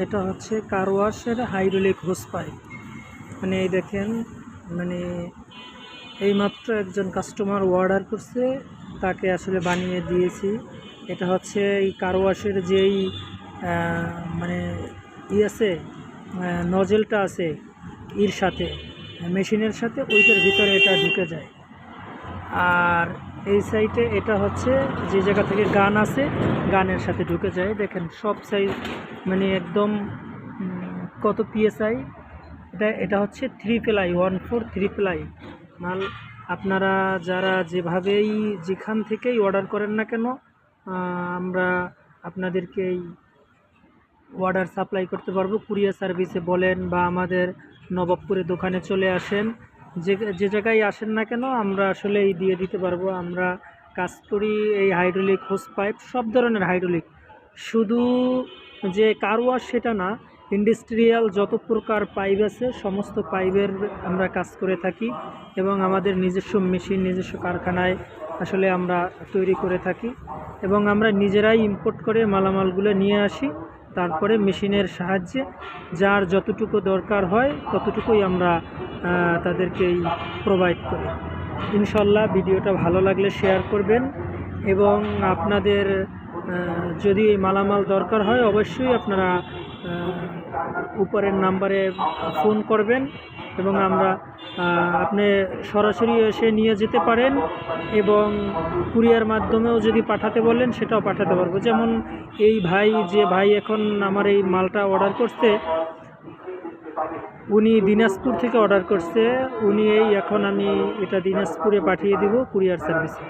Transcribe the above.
এটা হচ্ছে কার ওয়াশের হাইড্রোলিক হোস পাইপ। মানে এই দেখেন, মানে এইমাত্র একজন কাস্টমার অর্ডার করছে, তাকে আসলে বানিয়ে দিয়েছি। এটা হচ্ছে এই কার ওয়াশের যেই মানে আছে, নজেলটা আছে এর সাথে, মেশিনের সাথে, ওইটার ভিতরে এটা ঢুকে যায়। আর এই সাইডে এটা হচ্ছে যে জায়গা থেকে গান আছে, গানের সাথে ঢুকে যায়। দেখেন সব সাইজ, মানে একদম কত পিএসআই। এটা হচ্ছে 3 প্লাই, 1/4 3 প্লাই মাল। আপনারা যারা যেভাবেই যেখান থেকেই অর্ডার করেন না কেন, আমরা আপনাদেরকে এই অর্ডার সাপ্লাই করতে পারবো। কুরিয়ার সার্ভিসে বলেন বা আমাদের নবাবপুরে দোকানে চলে আসেন, যে জায়গায় আসেন না কেন, আমরা আসলে এই দিয়ে দিতে পারবো। আমরা কাজ করি এই হাইড্রোলিক হোস পাইপ, সব ধরনের হাইড্রোলিক, শুধু যে কার ওয়াশ সেটা না, ইন্ডাস্ট্রিয়াল যত প্রকার পাইপ আছে সমস্ত পাইপের আমরা কাজ করে থাকি। এবং আমাদের নিজস্ব মেশিন, নিজস্ব কারখানায় আসলে আমরা তৈরি করে থাকি, এবং আমরা নিজেরাই ইম্পোর্ট করে মালামালগুলো নিয়ে আসি। তারপরে মেশিনের সাহায্যে যার যতটুকু দরকার হয় ততটুকুই আমরা তাদেরকেই প্রোভাইড করি। ইনশাল্লাহ ভিডিওটা ভালো লাগলে শেয়ার করবেন, এবং আপনাদের যদি এই মালামাল দরকার হয় অবশ্যই আপনারা উপরের নাম্বারে ফোন করবেন, এবং আপনি সরাসরি এসে নিয়ে যেতে পারেন, এবং কুরিয়ার মাধ্যমেও যদি পাঠাতে বলেন সেটাও পাঠাতে পারবো। যেমন এই যে ভাই এখন আমার এই মালটা অর্ডার করছে, উনি দিনাজপুর থেকে অর্ডার করছে। উনি এখন আমি এটা দিনাজপুরে পাঠিয়ে দিব কুরিয়ার সার্ভিসে।